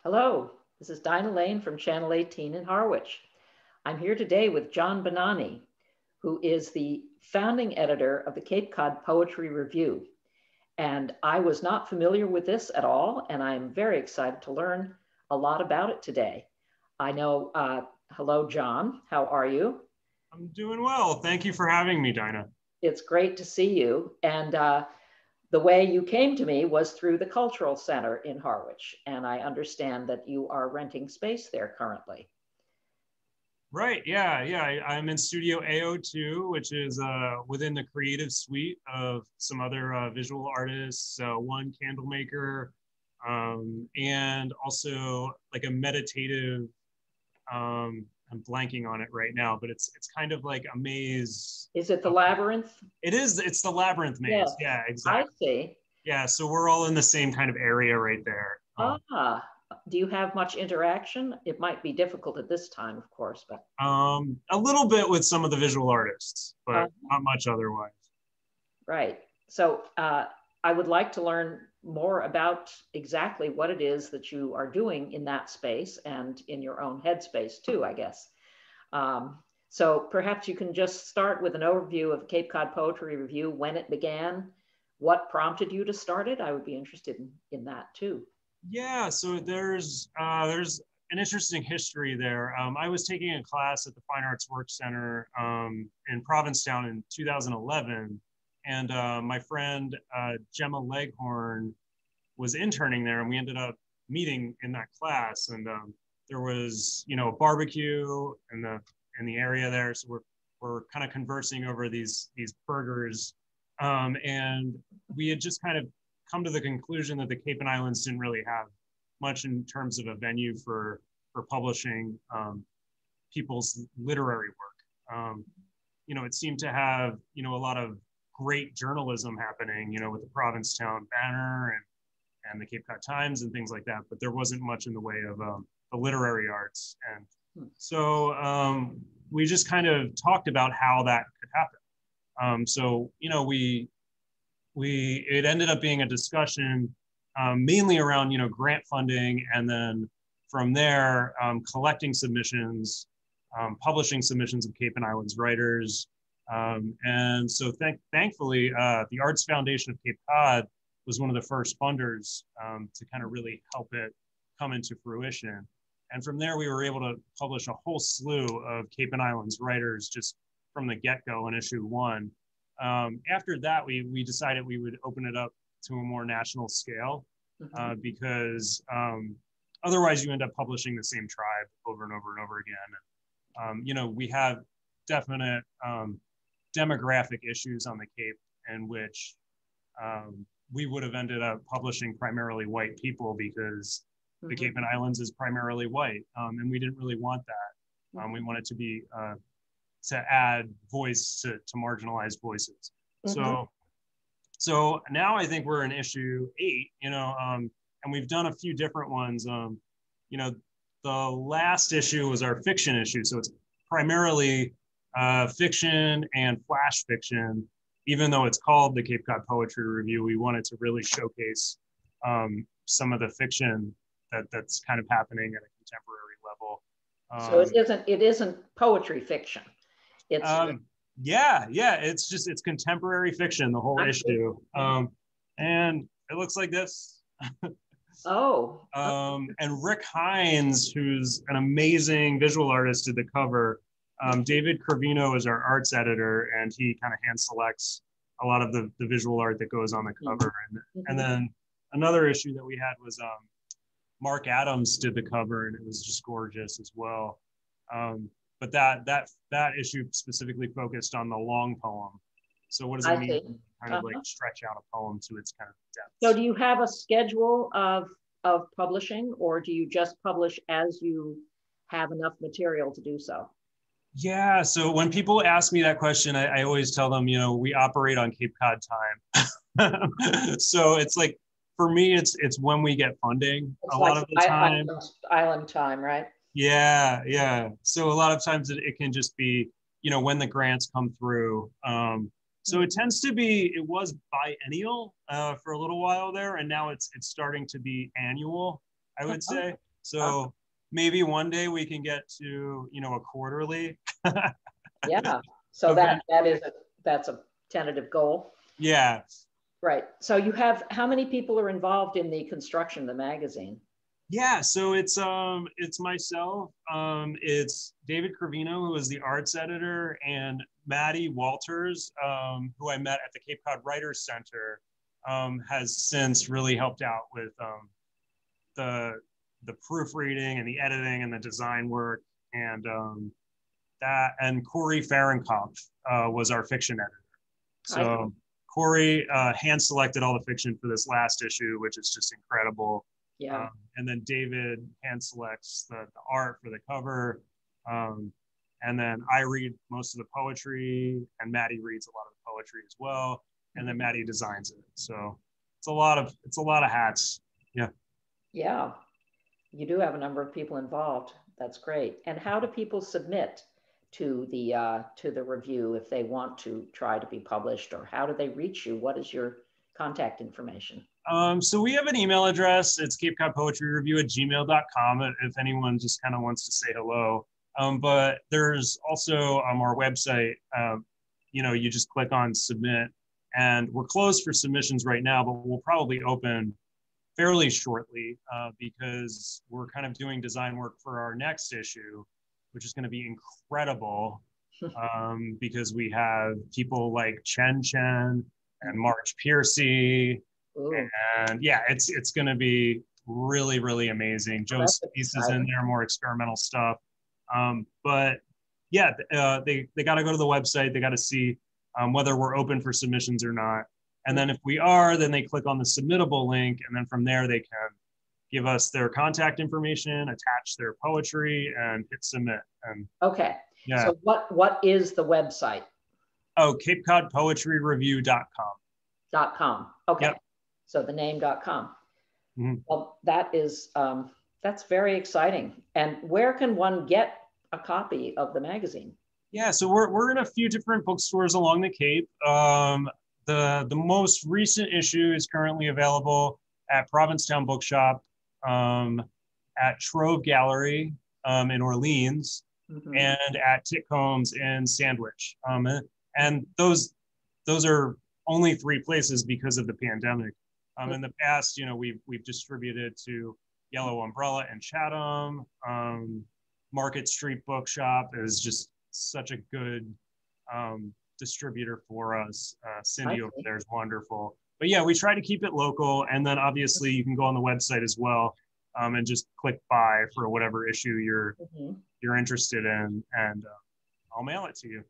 Hello, this is Dinah Lane from Channel 18 in Harwich. I'm here today with John Bonanni, who is the founding editor of the Cape Cod Poetry Review. And I was not familiar with this at all, and I'm very excited to learn a lot about it today. Hello, John, how are you? I'm doing well. Thank you for having me, Dinah. It's great to see you. And the way you came to me was through the Cultural Center in Harwich. And I understand that you are renting space there currently. Right. Yeah. I'm in Studio AO2, which is within the creative suite of some other visual artists, one candle maker, and also like a meditative, I'm blanking on it right now, but it's kind of like a maze. Is it the labyrinth? It is. It's the labyrinth maze. Yes, Yeah, exactly. I see. Yeah. So we're all in the same kind of area right there. Do you have much interaction? It might be difficult at this time, of course, but. A little bit with some of the visual artists, but not much otherwise. Right. So I would like to learn more about exactly what it is that you are doing in that space and in your own headspace too, I guess. So perhaps you can just start with an overview of Cape Cod Poetry Review, when it began, what prompted you to start it. I would be interested in that too. Yeah, so there's an interesting history there. I was taking a class at the Fine Arts Work Center in Provincetown in 2011, and my friend Gemma Leghorn was interning there, and we ended up meeting in that class. And there was, a barbecue in the area there, so we're kind of conversing over these burgers, and we had just kind of come to the conclusion that the Cape and Islands didn't really have much in terms of a venue for publishing people's literary work. It seemed to have, a lot of great journalism happening, with the Provincetown Banner and the Cape Cod Times and things like that, but there wasn't much in the way of the literary arts. And so we just kind of talked about how that could happen. It ended up being a discussion mainly around, grant funding, and then from there, collecting submissions, publishing submissions of Cape and Islands writers. And so thankfully, the Arts Foundation of Cape Cod was one of the first funders to kind of really help it come into fruition. And from there, we were able to publish a whole slew of Cape and Islands writers just from the get-go in issue 1. After that, we decided we would open it up to a more national scale because otherwise you end up publishing the same tribe over and over and over again. And, we have definite demographic issues on the Cape in which we would have ended up publishing primarily white people because the Cape and Islands is primarily white, and we didn't really want that. We wanted to be to add voice to marginalized voices. So now I think we're in issue 8, and we've done a few different ones. The last issue was our fiction issue. So it's primarily fiction and flash fiction. Even though it's called the Cape Cod Poetry Review, we wanted to really showcase some of the fiction that's kind of happening at a contemporary level. So it isn't poetry fiction. It's it's contemporary fiction, the whole issue. And it looks like this. And Rick Hines, who's an amazing visual artist, did the cover. David Cravino is our arts editor, and he kind of hand selects a lot of the visual art that goes on the cover. And then another issue that we had was Mark Adams did the cover, and it was just gorgeous as well. But that issue specifically focused on the long poem. So what does it mean? Kind of like stretch out a poem to its kind of depth. So do you have a schedule of publishing, or do you just publish as you have enough material to do so? Yeah, so when people ask me that question, I always tell them, we operate on Cape Cod time. So it's like, for me, it's when we get funding. It's a lot of the time. Island time, right? Yeah. So a lot of times it can just be, when the grants come through. So it tends to be, it was biennial for a little while there, and now it's starting to be annual, I would say. So maybe one day we can get to, you know, a quarterly. Yeah. So that's a tentative goal. Yeah. Right. So you have, how many people are involved in the construction of the magazine? Yeah, so it's myself, it's David Cravino, who is the arts editor, and Maddie Walters, who I met at the Cape Cod Writers Center, has since really helped out with the proofreading and the editing and the design work, and and Corey Fahrenkopf was our fiction editor. So Corey hand selected all the fiction for this last issue, which is just incredible. Yeah. And then David hand selects the art for the cover. And then I read most of the poetry, and Maddie reads a lot of the poetry as well. And then Maddie designs it. So it's a lot of hats. Yeah. Yeah. You do have a number of people involved. That's great. And how do people submit to the review if they want to try to be published, or how do they reach you? What is your contact information? So we have an email address. It's Cape Cod Poetry Review at gmail.com if anyone just kind of wants to say hello. But there's also our website. You know, you just click on submit, and we're closed for submissions right now, but we'll probably open fairly shortly because we're kind of doing design work for our next issue, which is going to be incredible because we have people like Chen Chen and Marge Piercy. Ooh. And yeah, it's going to be really, really amazing. Joe Spies is in there, more experimental stuff. But yeah, they got to go to the website. They got to see whether we're open for submissions or not. And then if we are, then they click on the submittable link. And then from there, they can give us their contact information, attach their poetry, and hit submit. And okay. Yeah. So what is the website? Oh, CapeCodPoetryReview.com. .com. Okay. Yep. So the name.com. Mm-hmm. Well, that's very exciting. And where can one get a copy of the magazine? Yeah, so we're in a few different bookstores along the Cape. The most recent issue is currently available at Provincetown Bookshop, at Trove Gallery in Orleans, mm-hmm. and at Titcomb's in Sandwich. And those are only 3 places because of the pandemic. In the past, you know, we've distributed to Yellow Umbrella and Chatham. Market Street Bookshop is just such a good distributor for us. Cindy over there is wonderful. But yeah, we try to keep it local. And then obviously you can go on the website as well and just click buy for whatever issue you're interested in, and I'll mail it to you.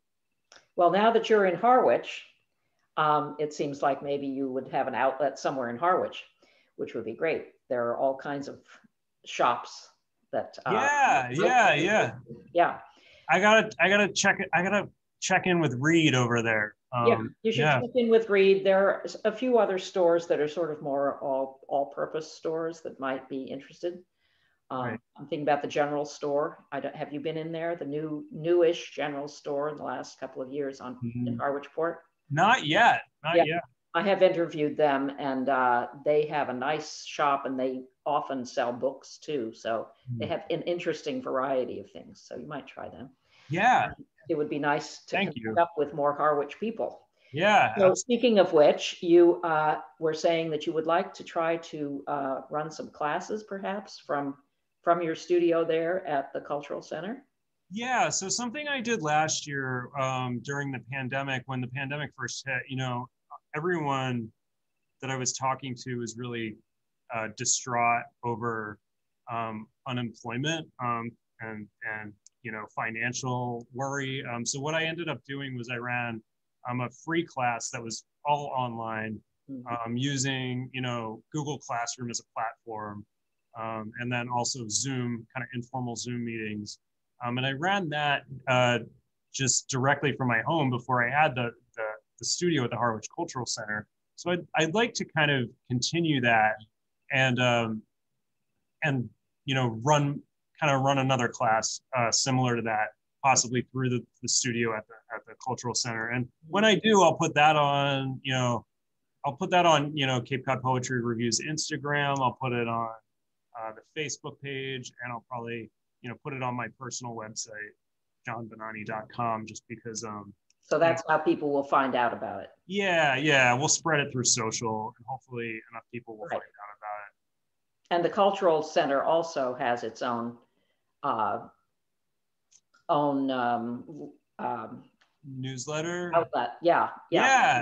Well, now that you're in Harwich, it seems like maybe you would have an outlet somewhere in Harwich, which would be great. There are all kinds of shops that. Yeah. I gotta check in with Reed over there. You should check in with Reed. There are a few other stores that are sort of more all-purpose stores that might be interested. Right. I'm thinking about the general store. Have you been in there? The newish general store in the last couple of years in Harwich Port? Not yet. Not yet. I have interviewed them, and they have a nice shop, and they often sell books too. So they have an interesting variety of things. So you might try them. Yeah. It would be nice to connect up with more Harwich people. Yeah. So speaking of which, you were saying that you would like to try to run some classes, perhaps from your studio there at the Cultural Center. Yeah. So something I did last year during the pandemic, when the pandemic first hit, you know, everyone that I was talking to was really distraught over unemployment and you know, financial worry. So what I ended up doing was I ran a free class that was all online, using, you know, Google Classroom as a platform, and then also Zoom, kind of informal Zoom meetings. And I ran that just directly from my home before I had the studio at the Harwich Cultural Center. So I'd like to kind of continue that and you know, run another class similar to that, possibly through the studio at the Cultural Center. And when I do, I'll put that on, you know, Cape Cod Poetry Review's Instagram. I'll put it on the Facebook page, and I'll probably, put it on my personal website, johnbonanni.com, just because. So that's how people will find out about it. Yeah, we'll spread it through social, and hopefully enough people will find out about it. And the Cultural Center also has its own newsletter outlet. Yeah.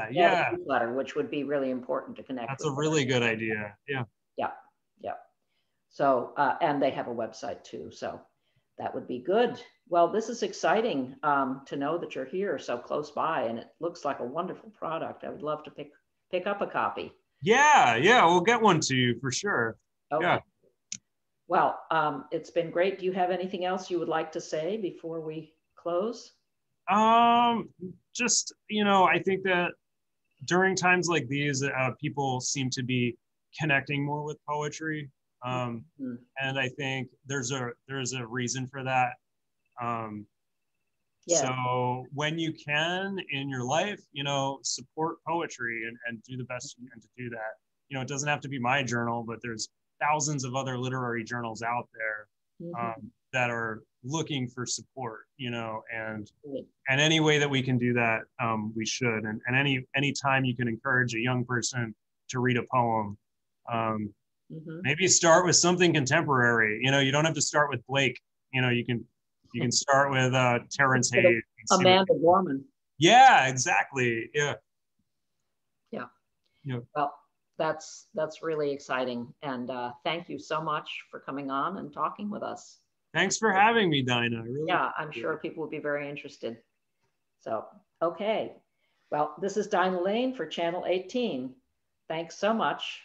Newsletter, which would be really important to connect. That's a really good idea. Yeah. So and they have a website too, so that would be good. Well, this is exciting to know that you're here so close by, and it looks like a wonderful product. I would love to pick up a copy. Yeah, we'll get one to you for sure. Okay. Yeah. Well, it's been great. Do you have anything else you would like to say before we close? Just, I think that during times like these, people seem to be connecting more with poetry. And I think there's a reason for that. So when you can in your life, support poetry and do the best you can to do that. It doesn't have to be my journal, but there's thousands of other literary journals out there that are looking for support, and any way that we can do that, we should. And any time you can encourage a young person to read a poem, maybe start with something contemporary. You don't have to start with Blake. You can start with Terrence Hayes. Amanda Gorman. Yeah, exactly. Yeah. Well, that's really exciting. And thank you so much for coming on and talking with us. Thanks for having me, Dinah. I'm sure people will be very interested. So, okay. Well, this is Dinah Lane for Channel 18. Thanks so much.